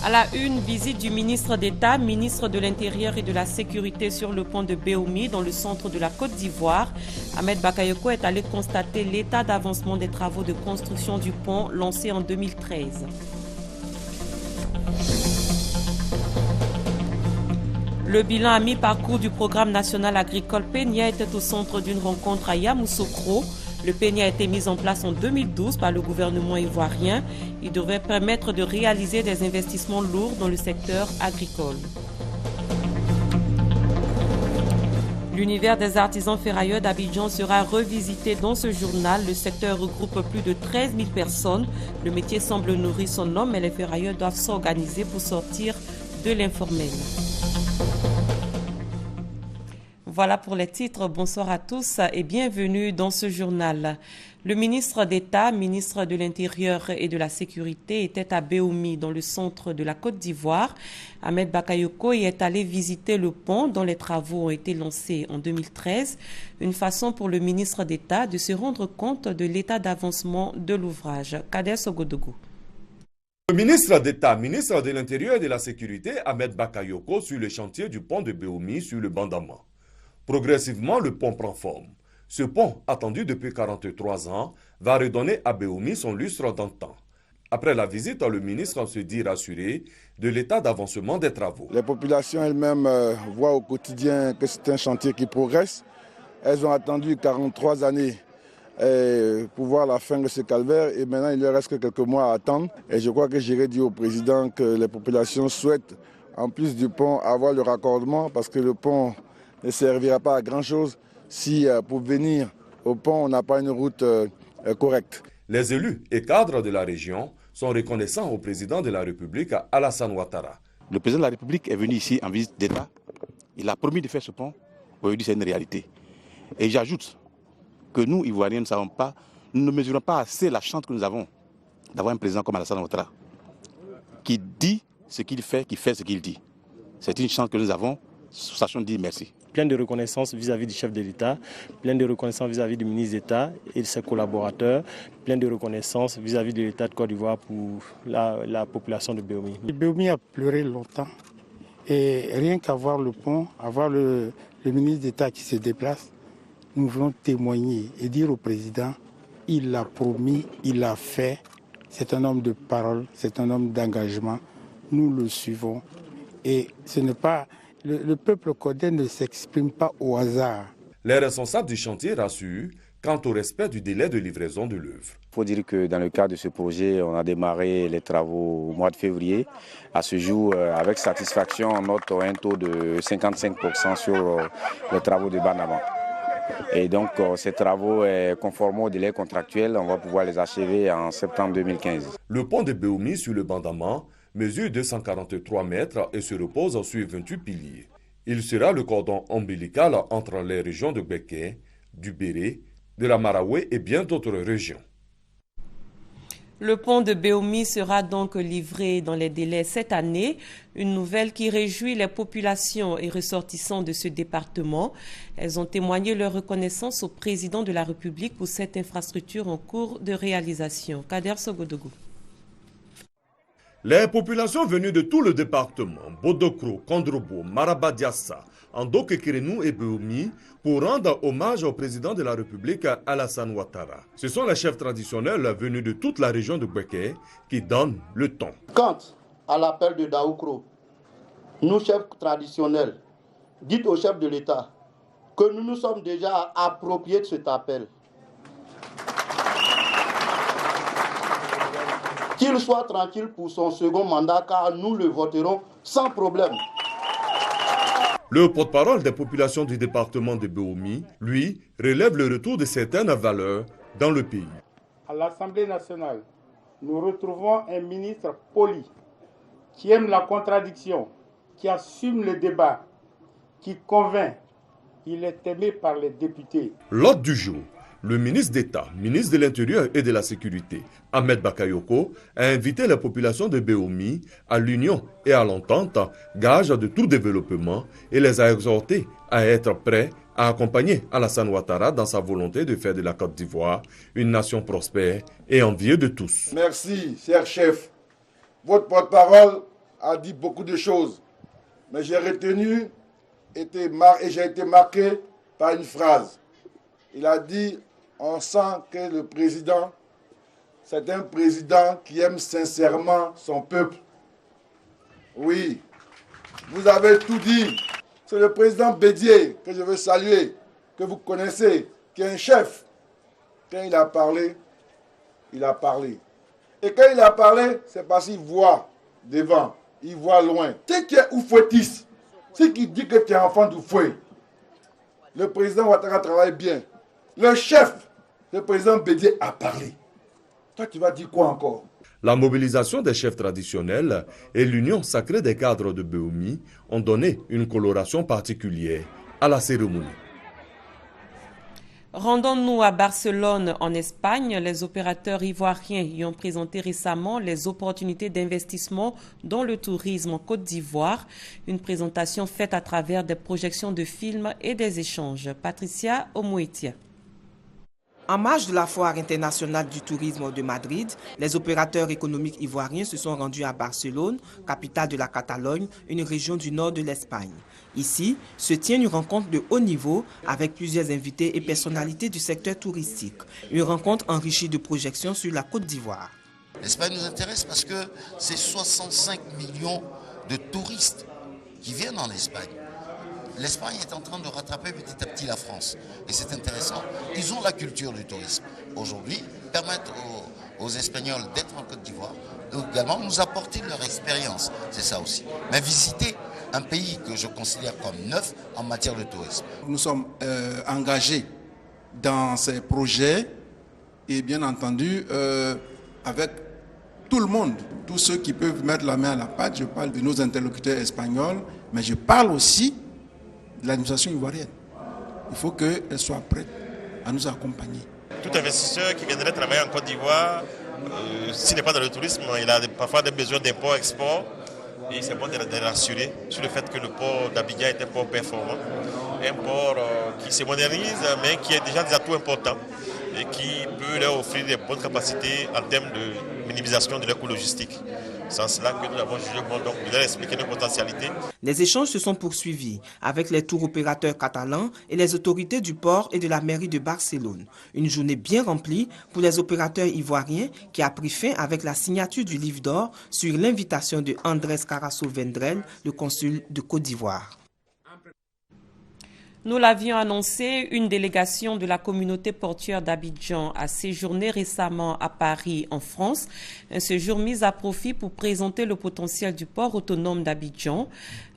À la une, visite du ministre d'État, ministre de l'Intérieur et de la Sécurité sur le pont de Béoumi dans le centre de la Côte d'Ivoire. Ahmed Bakayoko est allé constater l'état d'avancement des travaux de construction du pont lancé en 2013. Le bilan à mi-parcours du programme national agricole PENIA était au centre d'une rencontre à Yamoussoukro. Le PENIA a été mis en place en 2012 par le gouvernement ivoirien. Il devrait permettre de réaliser des investissements lourds dans le secteur agricole. L'univers des artisans ferrailleurs d'Abidjan sera revisité dans ce journal. Le secteur regroupe plus de 13 000 personnes. Le métier semble nourrir son homme, mais les ferrailleurs doivent s'organiser pour sortir de l'informel. Voilà pour les titres. Bonsoir à tous et bienvenue dans ce journal. Le ministre d'État, ministre de l'Intérieur et de la Sécurité était à Béoumi, dans le centre de la Côte d'Ivoire. Ahmed Bakayoko y est allé visiter le pont dont les travaux ont été lancés en 2013. Une façon pour le ministre d'État de se rendre compte de l'état d'avancement de l'ouvrage. Kader Sogodougou. Le ministre d'État, ministre de l'Intérieur et de la Sécurité, Ahmed Bakayoko, sur le chantier du pont de Béoumi sur le Bandama. Progressivement, le pont prend forme. Ce pont, attendu depuis 43 ans, va redonner à Béoumi son lustre d'antan. Après la visite, le ministre se dit rassuré de l'état d'avancement des travaux. Les populations elles-mêmes voient au quotidien que c'est un chantier qui progresse. Elles ont attendu 43 années pour voir la fin de ce calvaire et maintenant il leur reste que quelques mois à attendre. Et je crois que j'irai dire au président que les populations souhaitent, en plus du pont, avoir le raccordement parce que le pont ne servira pas à grand-chose si pour venir au pont, on n'a pas une route correcte. Les élus et cadres de la région sont reconnaissants au président de la République, Alassane Ouattara. Le président de la République est venu ici en visite d'État. Il a promis de faire ce pont. Aujourd'hui, c'est une réalité. Et j'ajoute que nous, Ivoiriens, nous ne mesurons pas assez la chance que nous avons d'avoir un président comme Alassane Ouattara qui dit ce qu'il fait, qui fait ce qu'il dit. C'est une chance que nous avons. Sachons dire merci. Plein de reconnaissance vis-à-vis du chef de l'État, plein de reconnaissance vis-à-vis du ministre d'État et de ses collaborateurs, plein de reconnaissance vis-à-vis de l'État de Côte d'Ivoire pour la population de Béoumi. Béoumi a pleuré longtemps et rien qu'à voir le pont, à voir le ministre d'État qui se déplace, nous voulons témoigner et dire au président, il l'a promis, il l'a fait, c'est un homme de parole, c'est un homme d'engagement, nous le suivons et ce n'est pas... Le peuple codé ne s'exprime pas au hasard. Les responsables du chantier rassurent quant au respect du délai de livraison de l'œuvre. Il faut dire que dans le cadre de ce projet, on a démarré les travaux au mois de février. À ce jour, avec satisfaction, on note un taux de 55% sur les travaux de Bandama. Et donc, ces travaux, conformément au délai contractuel, on va pouvoir les achever en septembre 2015. Le pont de Béoumi sur le Bandama mesure 243 mètres et se repose sur 28 piliers. Il sera le cordon ombilical entre les régions de Béké, du Béré, de la Maraoué et bien d'autres régions. Le pont de Béoumi sera donc livré dans les délais cette année, une nouvelle qui réjouit les populations et ressortissants de ce département. Elles ont témoigné leur reconnaissance au président de la République pour cette infrastructure en cours de réalisation. Kader Sogodougou. Les populations venues de tout le département, Bodokro, Kondrobo, Marabadiassa, Andok-Kérénou et Béoumi, pour rendre hommage au président de la République, Alassane Ouattara. Ce sont les chefs traditionnels venus de toute la région de Béké qui donnent le ton. Quant à l'appel de Daoukro, nous, chefs traditionnels, dites au chef de l'État que nous nous sommes déjà appropriés de cet appel. Qu'il soit tranquille pour son second mandat, car nous le voterons sans problème. Le porte-parole des populations du département de Béoumi, lui, relève le retour de certaines valeurs dans le pays. À l'Assemblée nationale, nous retrouvons un ministre poli, qui aime la contradiction, qui assume le débat, qui convainc. Il est aimé par les députés. L'ordre du jour. Le ministre d'État, ministre de l'Intérieur et de la Sécurité, Ahmed Bakayoko, a invité la population de Béoumi à l'union et à l'entente, gage de tout développement, et les a exhortés à être prêts à accompagner Alassane Ouattara dans sa volonté de faire de la Côte d'Ivoire une nation prospère et enviée de tous. Merci, cher chef. Votre porte-parole a dit beaucoup de choses. Mais j'ai retenu et j'ai été marqué par une phrase. Il a dit, on sent que le président, c'est un président qui aime sincèrement son peuple. Oui, vous avez tout dit. C'est le président Bédié que je veux saluer, que vous connaissez, qui est un chef. Quand il a parlé, il a parlé. Et quand il a parlé, c'est parce qu'il voit devant, il voit loin. C'est qui est oufouetiste, c'est qui dit que tu es enfant d'Oufoué. Le président Ouattara travaille bien. Le chef, le président Bédié, a parlé. Toi, tu vas dire quoi encore? La mobilisation des chefs traditionnels et l'union sacrée des cadres de Béoumi ont donné une coloration particulière à la cérémonie. Rendons-nous à Barcelone, en Espagne. Les opérateurs ivoiriens y ont présenté récemment les opportunités d'investissement dans le tourisme en Côte d'Ivoire. Une présentation faite à travers des projections de films et des échanges. Patricia Omouetia. En marge de la Foire internationale du tourisme de Madrid, les opérateurs économiques ivoiriens se sont rendus à Barcelone, capitale de la Catalogne, une région du nord de l'Espagne. Ici se tient une rencontre de haut niveau avec plusieurs invités et personnalités du secteur touristique. Une rencontre enrichie de projections sur la Côte d'Ivoire. L'Espagne nous intéresse parce que c'est 65 millions de touristes qui viennent en Espagne. L'Espagne est en train de rattraper petit à petit la France. Et c'est intéressant. Ils ont la culture du tourisme. Aujourd'hui, permettre aux Espagnols d'être en Côte d'Ivoire et également nous apporter leur expérience. C'est ça aussi. Mais visiter un pays que je considère comme neuf en matière de tourisme. Nous sommes engagés dans ces projets et bien entendu avec tout le monde, tous ceux qui peuvent mettre la main à la pâte. Je parle de nos interlocuteurs espagnols, mais je parle aussi de l'administration ivoirienne. Il faut qu'elle soit prête à nous accompagner. Tout investisseur qui viendrait travailler en Côte d'Ivoire, s'il n'est pas dans le tourisme, il a parfois des besoins d'import-export. Et c'est bon de rassurer sur le fait que le port d'Abidjan est un port performant, un port qui se modernise, mais qui a déjà des atouts importants et qui peut leur offrir des bonnes capacités en termes de minimisation de leurs coûts logistiques. C'est cela que nous avons jugé bon donc de leur expliquer nos potentialités. Les échanges se sont poursuivis avec les tours opérateurs catalans et les autorités du port et de la mairie de Barcelone. Une journée bien remplie pour les opérateurs ivoiriens qui a pris fin avec la signature du livre d'or sur l'invitation de Andrés Carasso Vendrell, le consul de Côte d'Ivoire. Nous l'avions annoncé, une délégation de la communauté portuaire d'Abidjan a séjourné récemment à Paris, en France. Un séjour mis à profit pour présenter le potentiel du port autonome d'Abidjan.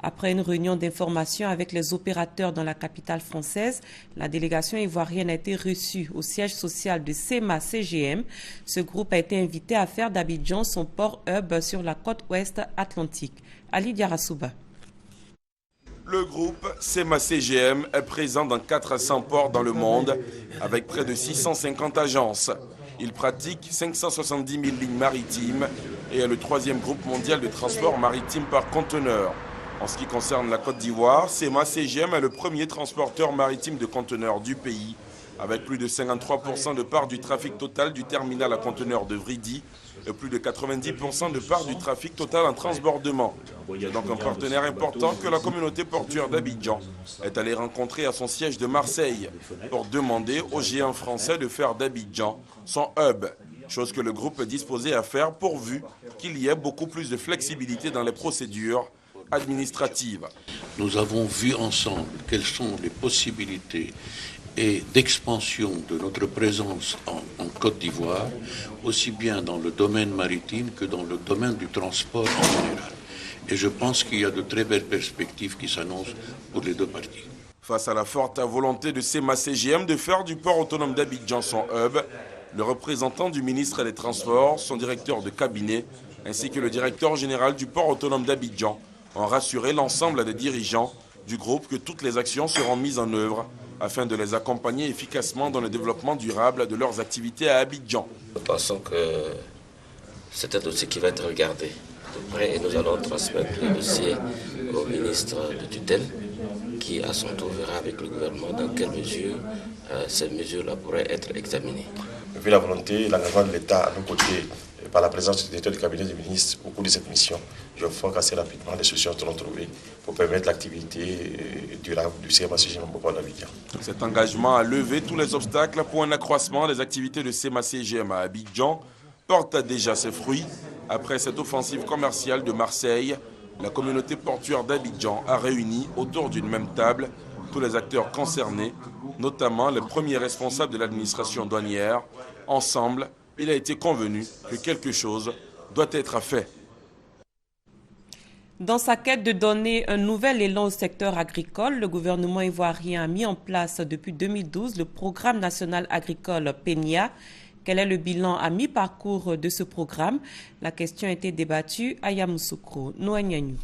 Après une réunion d'information avec les opérateurs dans la capitale française, la délégation ivoirienne a été reçue au siège social de CEMA-CGM. Ce groupe a été invité à faire d'Abidjan son port hub sur la côte ouest atlantique. Ali Diarasouba. Le groupe CEMA-CGM est présent dans 400 ports dans le monde avec près de 650 agences. Il pratique 570 000 lignes maritimes et est le troisième groupe mondial de transport maritime par conteneur. En ce qui concerne la Côte d'Ivoire, CEMA-CGM est le premier transporteur maritime de conteneurs du pays avec plus de 53% de part du trafic total du terminal à conteneurs de Vridi et plus de 90% de part du trafic total en transbordement. C'est donc un partenaire important que la communauté portuaire d'Abidjan est allée rencontrer à son siège de Marseille pour demander aux géants français de faire d'Abidjan son hub, chose que le groupe est disposé à faire pourvu qu'il y ait beaucoup plus de flexibilité dans les procédures administratives. Nous avons vu ensemble quelles sont les possibilités et d'expansion de notre présence en Côte d'Ivoire, aussi bien dans le domaine maritime que dans le domaine du transport en général. Et je pense qu'il y a de très belles perspectives qui s'annoncent pour les deux parties. Face à la forte volonté de CEMA-CGM de faire du port autonome d'Abidjan son hub, le représentant du ministre des Transports, son directeur de cabinet, ainsi que le directeur général du port autonome d'Abidjan ont rassuré l'ensemble des dirigeants du groupe que toutes les actions seront mises en œuvre afin de les accompagner efficacement dans le développement durable de leurs activités à Abidjan. Nous pensons que c'est un dossier qui va être regardé de près et nous allons transmettre le dossier au ministre de tutelle qui à son tour verra avec le gouvernement dans quelle mesure ces mesures-là pourraient être examinées. Vu la volonté et l'engagement de l'État à nos côtés par la présence du directeur du cabinet du ministre au cours de cette mission, je crois qu'assez rapidement les solutions seront trouvées pour permettre l'activité durable du CMA-CGM au port d'Abidjan. Cet engagement à lever tous les obstacles pour un accroissement des activités de CMA-CGM à Abidjan porte déjà ses fruits. Après cette offensive commerciale de Marseille, la communauté portuaire d'Abidjan a réuni autour d'une même table tous les acteurs concernés, notamment les premiers responsables de l'administration douanière. Ensemble, il a été convenu que quelque chose doit être fait. Dans sa quête de donner un nouvel élan au secteur agricole, le gouvernement ivoirien a mis en place depuis 2012 le programme national agricole PENIA. Quel est le bilan à mi-parcours de ce programme? La question a été débattue à Yamoussoukro. Noanyanyou.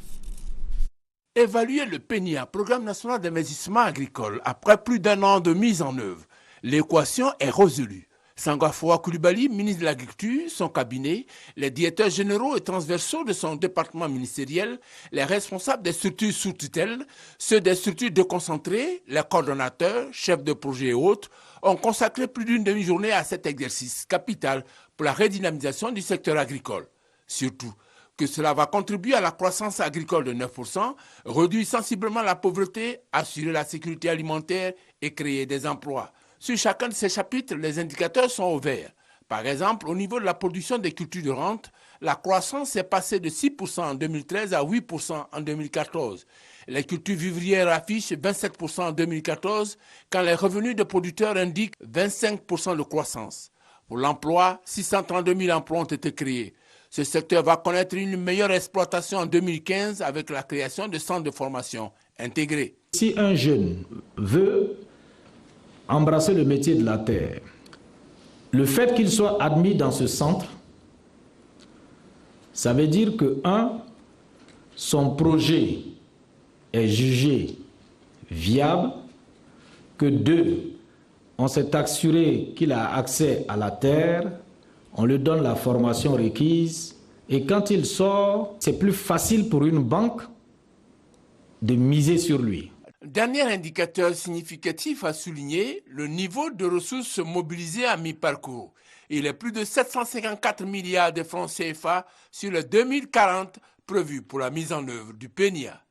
Évaluer le PENIA, Programme national d'investissement agricole, après plus d'un an de mise en œuvre, l'équation est résolue. Sangafoua Koulibaly, ministre de l'Agriculture, son cabinet, les directeurs généraux et transversaux de son département ministériel, les responsables des structures sous tutelle, ceux des structures déconcentrées, les coordonnateurs, chefs de projet et autres, ont consacré plus d'une demi-journée à cet exercice capital pour la redynamisation du secteur agricole. Surtout que cela va contribuer à la croissance agricole de 9%, réduire sensiblement la pauvreté, assurer la sécurité alimentaire et créer des emplois. Sur chacun de ces chapitres, les indicateurs sont au vert. Par exemple, au niveau de la production des cultures de rente, la croissance est passée de 6% en 2013 à 8% en 2014. Les cultures vivrières affichent 27% en 2014, quand les revenus des producteurs indiquent 25% de croissance. Pour l'emploi, 632 000 emplois ont été créés. Ce secteur va connaître une meilleure exploitation en 2015 avec la création de centres de formation intégrés. Si un jeune veut embrasser le métier de la terre, le fait qu'il soit admis dans ce centre, ça veut dire que, son projet est jugé viable, que 2, on s'est assuré qu'il a accès à la terre, on lui donne la formation requise, et quand il sort, c'est plus facile pour une banque de miser sur lui. Dernier indicateur significatif à souligner, le niveau de ressources mobilisées à mi-parcours. Il est plus de 754 milliards de francs CFA sur le 2040 prévu pour la mise en œuvre du PENIA.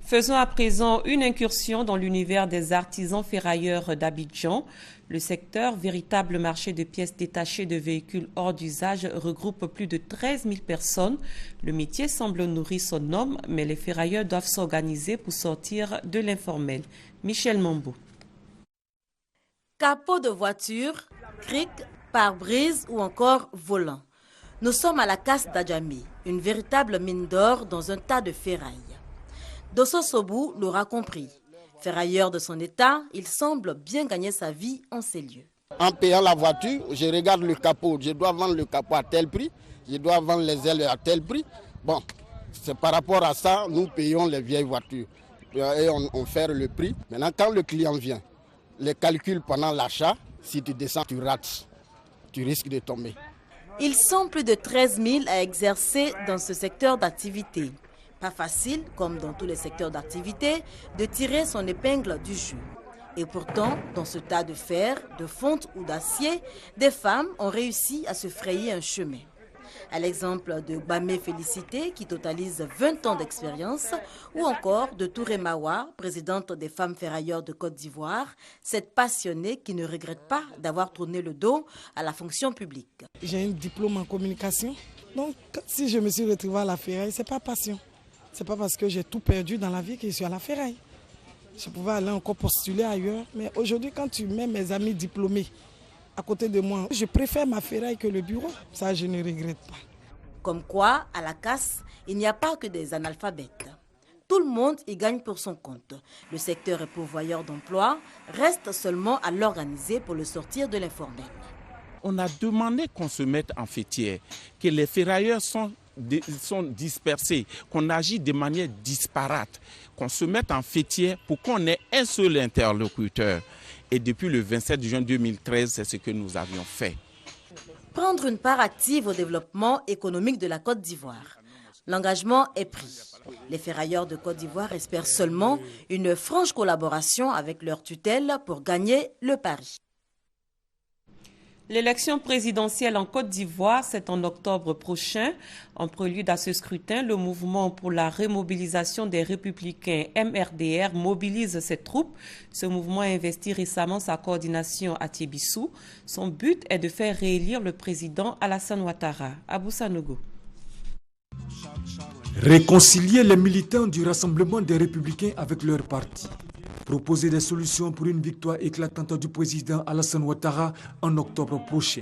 Faisons à présent une incursion dans l'univers des artisans ferrailleurs d'Abidjan. Le secteur, véritable marché de pièces détachées de véhicules hors d'usage, regroupe plus de 13 000 personnes. Le métier semble nourrir son homme, mais les ferrailleurs doivent s'organiser pour sortir de l'informel. Michel Mambo. Capot de voiture, cric, pare-brise ou encore volant. Nous sommes à la casse d'Adjami, une véritable mine d'or dans un tas de ferrailles. Dosso Sobou l'aura compris. Ferrailleur de son état, il semble bien gagner sa vie en ces lieux. En payant la voiture, je regarde le capot. Je dois vendre le capot à tel prix, je dois vendre les ailes à tel prix. Bon, c'est par rapport à ça, nous payons les vieilles voitures et on fait le prix. Maintenant, quand le client vient, les calculs pendant l'achat, si tu descends, tu rates, tu risques de tomber. Ils sont plus de 13 000 à exercer dans ce secteur d'activité. Pas facile, comme dans tous les secteurs d'activité, de tirer son épingle du jeu. Et pourtant, dans ce tas de fer, de fonte ou d'acier, des femmes ont réussi à se frayer un chemin. À l'exemple de Bamé Félicité, qui totalise 20 ans d'expérience, ou encore de Touré Mawa, présidente des femmes ferrailleurs de Côte d'Ivoire, cette passionnée qui ne regrette pas d'avoir tourné le dos à la fonction publique. J'ai un diplôme en communication, donc si je me suis retrouvée à la ferraille, ce n'est pas passion. Ce n'est pas parce que j'ai tout perdu dans la vie que je suis à la ferraille. Je pouvais aller encore postuler ailleurs, mais aujourd'hui, quand tu mets mes amis diplômés à côté de moi, je préfère ma ferraille que le bureau. Ça, je ne regrette pas. Comme quoi, à la casse, il n'y a pas que des analphabètes. Tout le monde y gagne pour son compte. Le secteur est pourvoyeur d'emplois, reste seulement à l'organiser pour le sortir de l'informel. On a demandé qu'on se mette en fêtière, que les ferrailleurs sont dispersés, qu'on agit de manière disparate, qu'on se mette en fêtière pour qu'on ait un seul interlocuteur. Et depuis le 27 juin 2013, c'est ce que nous avions fait. Prendre une part active au développement économique de la Côte d'Ivoire. L'engagement est pris. Les ferrailleurs de Côte d'Ivoire espèrent seulement une franche collaboration avec leur tutelle pour gagner le pari. L'élection présidentielle en Côte d'Ivoire, c'est en octobre prochain. En prélude à ce scrutin, le mouvement pour la remobilisation des républicains MRDR mobilise ses troupes. Ce mouvement a investi récemment sa coordination à Tiébissou. Son but est de faire réélire le président Alassane Ouattara. Abou Sanogo. Réconcilier les militants du Rassemblement des Républicains avec leur parti. Proposer des solutions pour une victoire éclatante du président Alassane Ouattara en octobre prochain.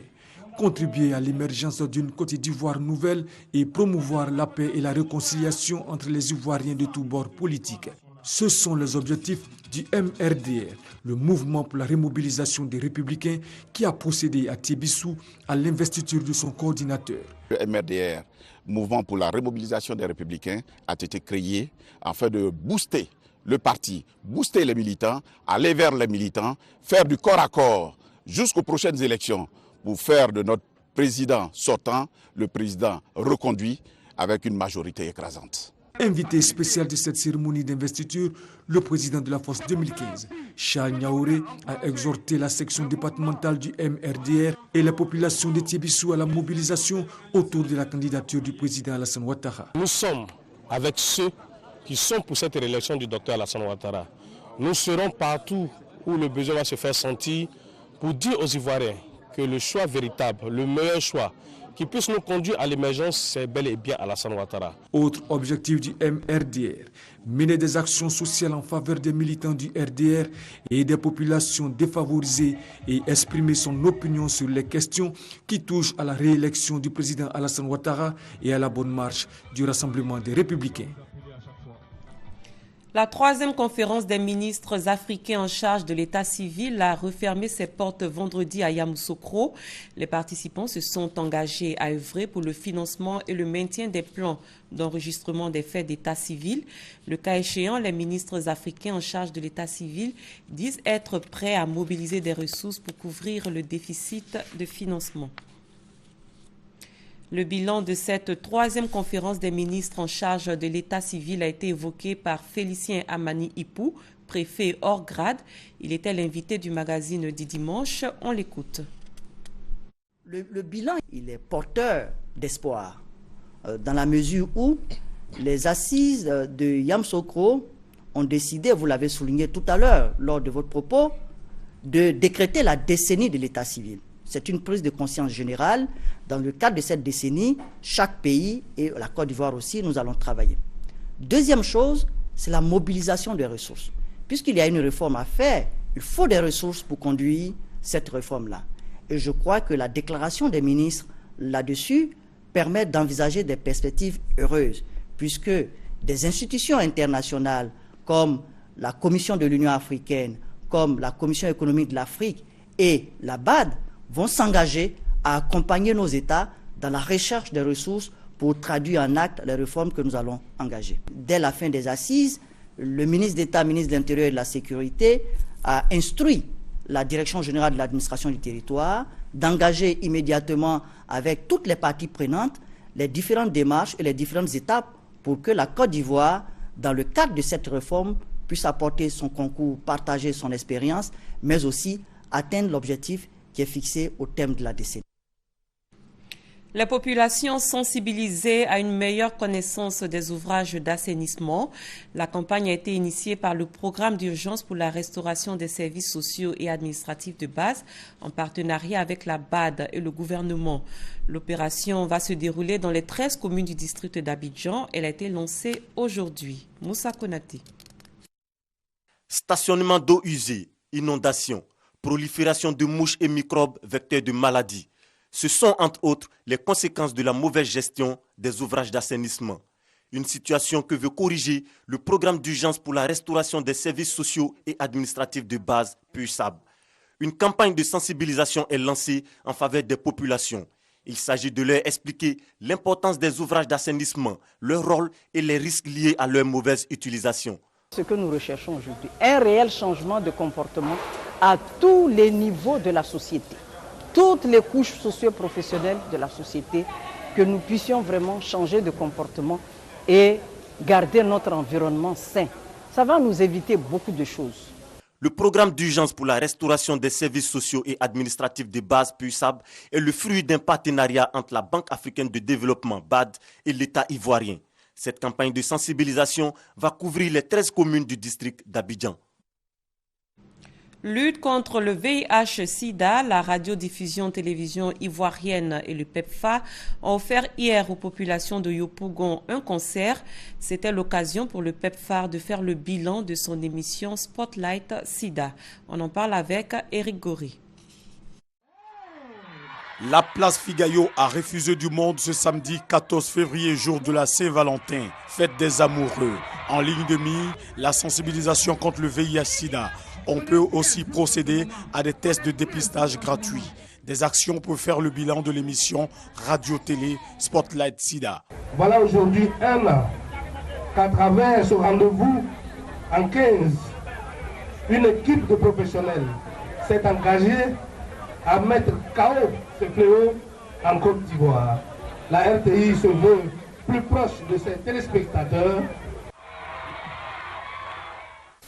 Contribuer à l'émergence d'une Côte d'Ivoire nouvelle et promouvoir la paix et la réconciliation entre les Ivoiriens de tous bords politiques. Ce sont les objectifs du MRDR, le mouvement pour la remobilisation des Républicains qui a procédé à Tiébissou à l'investiture de son coordinateur. Le MRDR, mouvement pour la remobilisation des Républicains, a été créé afin de booster le parti, booster les militants, aller vers les militants, faire du corps à corps jusqu'aux prochaines élections pour faire de notre président sortant le président reconduit avec une majorité écrasante. Invité spécial de cette cérémonie d'investiture, le président de la Force 2015, Charles Niaouré, a exhorté la section départementale du MRDR et la population de Tiébissou à la mobilisation autour de la candidature du président Alassane Ouattara. Nous sommes avec ceux qui sont pour cette réélection du docteur Alassane Ouattara. Nous serons partout où le besoin va se faire sentir pour dire aux Ivoiriens que le choix véritable, le meilleur choix qui puisse nous conduire à l'émergence, c'est bel et bien Alassane Ouattara. Autre objectif du MRDR, mener des actions sociales en faveur des militants du RDR et des populations défavorisées et exprimer son opinion sur les questions qui touchent à la réélection du président Alassane Ouattara et à la bonne marche du Rassemblement des Républicains. La troisième conférence des ministres africains en charge de l'état civil a refermé ses portes vendredi à Yamoussoukro. Les participants se sont engagés à œuvrer pour le financement et le maintien des plans d'enregistrement des faits d'état civil. Le cas échéant, les ministres africains en charge de l'état civil disent être prêts à mobiliser des ressources pour couvrir le déficit de financement. Le bilan de cette troisième conférence des ministres en charge de l'état civil a été évoqué par Félicien Amani Ipou, préfet hors grade. Il était l'invité du magazine du dimanche. On l'écoute. Le bilan, il est porteur d'espoir, dans la mesure où les assises de Yamoussoukro ont décidé, vous l'avez souligné tout à l'heure lors de votre propos, de décréter la décennie de l'état civil. C'est une prise de conscience générale. Dans le cadre de cette décennie, chaque pays, et la Côte d'Ivoire aussi, nous allons travailler. Deuxième chose, c'est la mobilisation des ressources. Puisqu'il y a une réforme à faire, il faut des ressources pour conduire cette réforme-là. Et je crois que la déclaration des ministres là-dessus permet d'envisager des perspectives heureuses, puisque des institutions internationales comme la Commission de l'Union africaine, comme la Commission économique de l'Afrique et la BAD vont s'engager à accompagner nos États dans la recherche des ressources pour traduire en acte les réformes que nous allons engager. Dès la fin des assises, le ministre d'État, ministre de l'Intérieur et de la Sécurité a instruit la Direction générale de l'administration du territoire d'engager immédiatement avec toutes les parties prenantes les différentes démarches et les différentes étapes pour que la Côte d'Ivoire, dans le cadre de cette réforme, puisse apporter son concours, partager son expérience, mais aussi atteindre l'objectif qui est fixé au terme de la décennie. Les populations sensibilisées à une meilleure connaissance des ouvrages d'assainissement. La campagne a été initiée par le programme d'urgence pour la restauration des services sociaux et administratifs de base en partenariat avec la BAD et le gouvernement. L'opération va se dérouler dans les 13 communes du district d'Abidjan. Elle a été lancée aujourd'hui. Moussa Konati. Stationnement d'eau usée, inondations, prolifération de mouches et microbes vecteurs de maladies. Ce sont entre autres les conséquences de la mauvaise gestion des ouvrages d'assainissement. Une situation que veut corriger le programme d'urgence pour la restauration des services sociaux et administratifs de base, PUSAB. Une campagne de sensibilisation est lancée en faveur des populations. Il s'agit de leur expliquer l'importance des ouvrages d'assainissement, leur rôle et les risques liés à leur mauvaise utilisation. Ce que nous recherchons aujourd'hui, un réel changement de comportement à tous les niveaux de la société, toutes les couches socio-professionnelles de la société, que nous puissions vraiment changer de comportement et garder notre environnement sain. Ça va nous éviter beaucoup de choses. Le programme d'urgence pour la restauration des services sociaux et administratifs de base PUSAB est le fruit d'un partenariat entre la Banque africaine de développement BAD et l'État ivoirien. Cette campagne de sensibilisation va couvrir les 13 communes du district d'Abidjan. Lutte contre le VIH-Sida, la radiodiffusion-télévision ivoirienne et le PEPFA ont offert hier aux populations de Yopougon un concert. C'était l'occasion pour le PEPFA de faire le bilan de son émission Spotlight Sida. On en parle avec Eric Gori. La place Figayo a refusé du monde ce samedi 14 février, jour de la Saint-Valentin, fête des amoureux. En ligne de mire, la sensibilisation contre le VIH-Sida. On peut aussi procéder à des tests de dépistage gratuits. Des actions pour faire le bilan de l'émission Radio-Télé Spotlight Sida. Voilà aujourd'hui un an qu'à travers ce rendez-vous en 15, une équipe de professionnels s'est engagée à mettre KO ce fléau en Côte d'Ivoire. La RTI se veut plus proche de ses téléspectateurs.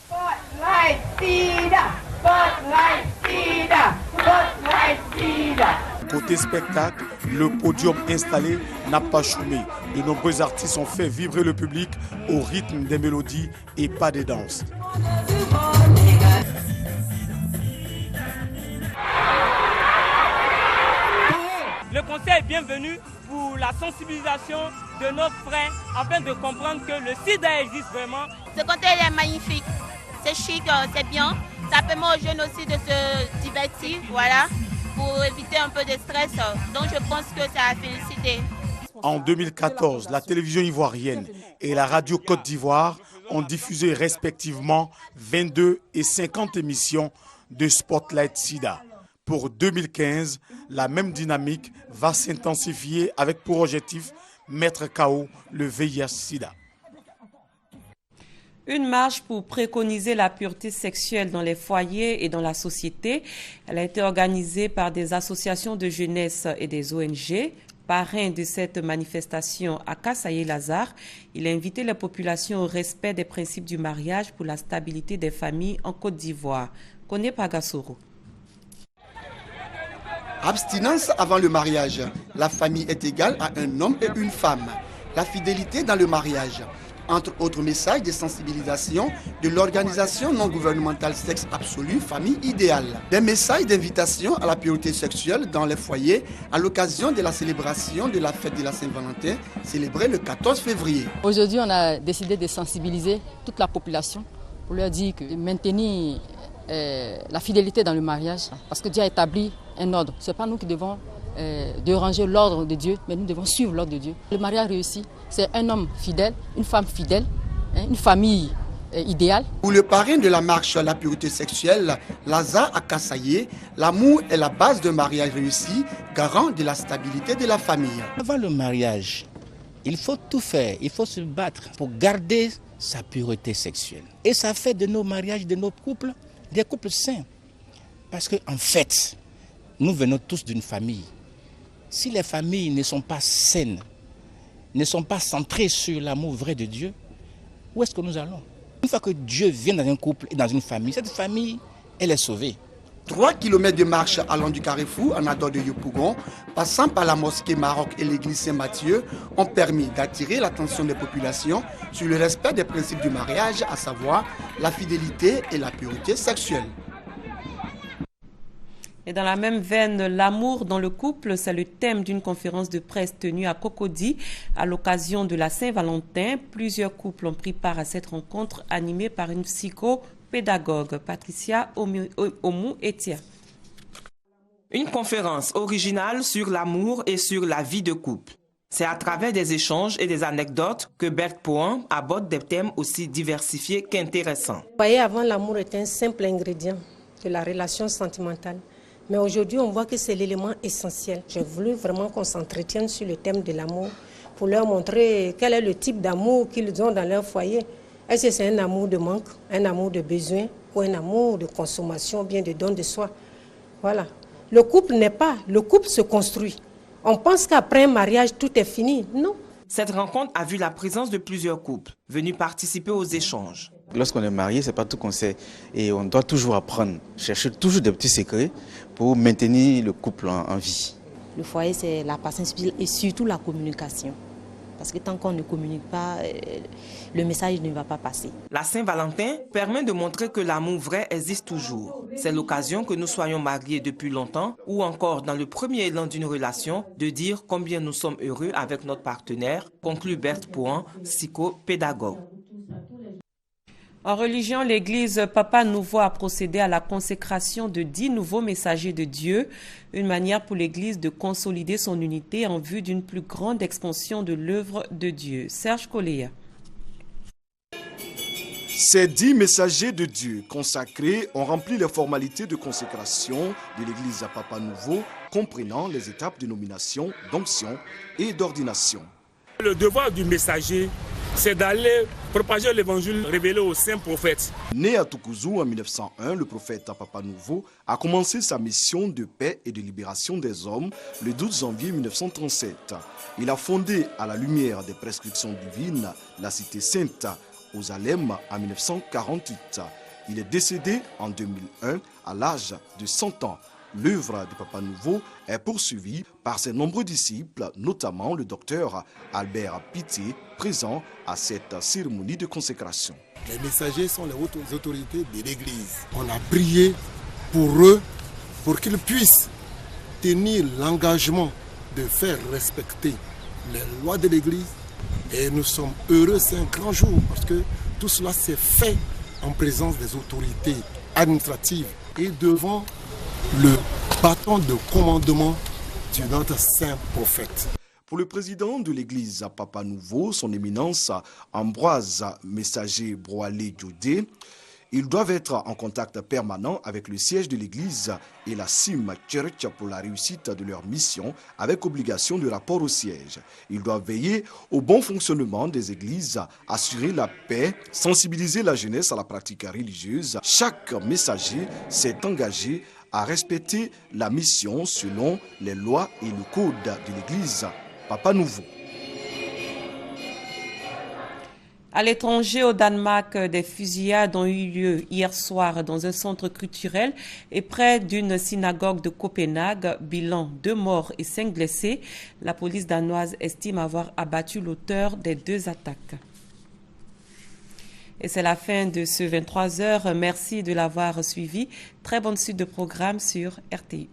Spotlight Sida, Spotlight Sida, Spotlight Sida. Côté spectacle, le podium installé n'a pas chômé. De nombreux artistes ont fait vibrer le public au rythme des mélodies et pas des danses. Le concert est bienvenu pour la sensibilisation de nos frères afin de comprendre que le sida existe vraiment. Ce côté est magnifique, c'est chic, c'est bien. Ça permet aux jeunes aussi de se divertir, voilà, pour éviter un peu de stress. Donc je pense que c'est à féliciter. En 2014, la télévision ivoirienne et la radio Côte d'Ivoire ont diffusé respectivement 22 et 50 émissions de Spotlight Sida. Pour 2015, la même dynamique va s'intensifier avec pour objectif mettre KO le VIH-Sida. Une marche pour préconiser la pureté sexuelle dans les foyers et dans la société. Elle a été organisée par des associations de jeunesse et des ONG. Parrain de cette manifestation à Kassaye-Lazare, il a invité la population au respect des principes du mariage pour la stabilité des familles en Côte d'Ivoire. Koné Pagassoro. Abstinence avant le mariage. La famille est égale à un homme et une femme. La fidélité dans le mariage. Entre autres messages de sensibilisation de l'organisation non gouvernementale Sexe Absolu, Famille Idéale. Des messages d'invitation à la pureté sexuelle dans les foyers à l'occasion de la célébration de la fête de la Saint-Valentin, célébrée le 14 février. Aujourd'hui, on a décidé de sensibiliser toute la population pour leur dire que maintenir la fidélité dans le mariage, parce que Dieu a établi un ordre. Ce n'est pas nous qui devons déranger l'ordre de Dieu, mais nous devons suivre l'ordre de Dieu. Le mariage réussi, c'est un homme fidèle, une femme fidèle, une famille idéale. Pour le parrain de la marche à la pureté sexuelle, Lazare à Kassaye, l'amour est la base d'un mariage réussi, garant de la stabilité de la famille. Avant le mariage, il faut tout faire, il faut se battre pour garder sa pureté sexuelle. Et ça fait de nos mariages, de nos couples, des couples sains. Parce qu'en fait, nous venons tous d'une famille. Si les familles ne sont pas saines, ne sont pas centrées sur l'amour vrai de Dieu, où est-ce que nous allons? Une fois que Dieu vient dans un couple et dans une famille, cette famille, elle est sauvée. 3 km de marche allant du Carrefour en adore de Yopougon, passant par la mosquée Maroc et l'église Saint-Matthieu, ont permis d'attirer l'attention des populations sur le respect des principes du mariage, à savoir la fidélité et la pureté sexuelle. Et dans la même veine, l'amour dans le couple, c'est le thème d'une conférence de presse tenue à Cocody à l'occasion de la Saint-Valentin. Plusieurs couples ont pris part à cette rencontre animée par une psychopédagogue, Patricia Omou-Etia. Une conférence originale sur l'amour et sur la vie de couple. C'est à travers des échanges et des anecdotes que Berthe Poin aborde des thèmes aussi diversifiés qu'intéressants. Vous voyez, avant, l'amour était un simple ingrédient de la relation sentimentale. Mais aujourd'hui, on voit que c'est l'élément essentiel. J'ai voulu vraiment qu'on s'entretienne sur le thème de l'amour pour leur montrer quel est le type d'amour qu'ils ont dans leur foyer. Est-ce que c'est un amour de manque, un amour de besoin ou un amour de consommation, bien de don de soi? Voilà. Le couple n'est pas, le couple se construit. On pense qu'après un mariage, tout est fini. Non. Cette rencontre a vu la présence de plusieurs couples venus participer aux échanges. Lorsqu'on est marié, c'est pas tout qu'on sait. Et on doit toujours apprendre, chercher toujours des petits secrets pour maintenir le couple en vie. Le foyer, c'est la patience et surtout la communication. Parce que tant qu'on ne communique pas, le message ne va pas passer. La Saint-Valentin permet de montrer que l'amour vrai existe toujours. C'est l'occasion que nous soyons mariés depuis longtemps ou encore dans le premier élan d'une relation de dire combien nous sommes heureux avec notre partenaire, conclut Berthe Pouan, psychopédagogue. En religion, l'Église Papa Nouveau a procédé à la consécration de 10 nouveaux messagers de Dieu, une manière pour l'Église de consolider son unité en vue d'une plus grande expansion de l'œuvre de Dieu. Serge Koléa. Ces 10 messagers de Dieu consacrés ont rempli les formalités de consécration de l'Église Papa Nouveau, comprenant les étapes de nomination, d'onction et d'ordination. Le devoir du messager, c'est d'aller propager l'évangile révélé aux saints prophètes. Né à Toukouzou en 1901, le prophète Papa Nouveau a commencé sa mission de paix et de libération des hommes le 12 janvier 1937. Il a fondé, à la lumière des prescriptions divines, la cité sainte aux Alem en 1948. Il est décédé en 2001 à l'âge de 100 ans. L'œuvre de Papa Nouveau est poursuivie par ses nombreux disciples, notamment le docteur Albert Pitié, présent à cette cérémonie de consécration. Les messagers sont les hautes autorités de l'Église. On a prié pour eux, pour qu'ils puissent tenir l'engagement de faire respecter les lois de l'Église. Et nous sommes heureux, c'est un grand jour, parce que tout cela s'est fait en présence des autorités administratives et devant le bâton de commandement de notre saint prophète. Pour le président de l'église Papa Nouveau, son éminence Ambroise Messager Broalé Diodé, ils doivent être en contact permanent avec le siège de l'église et la CIM Church pour la réussite de leur mission avec obligation de rapport au siège. Ils doivent veiller au bon fonctionnement des églises, assurer la paix, sensibiliser la jeunesse à la pratique religieuse. Chaque messager s'est engagé à respecter la mission selon les lois et le code de l'église Papa Nouveau. À l'étranger, au Danemark, des fusillades ont eu lieu hier soir dans un centre culturel et près d'une synagogue de Copenhague. Bilan 2 morts et 5 blessés. La police danoise estime avoir abattu l'auteur des 2 attaques. Et c'est la fin de ce 23h. Merci de l'avoir suivi. Très bonne suite de programme sur RTI1.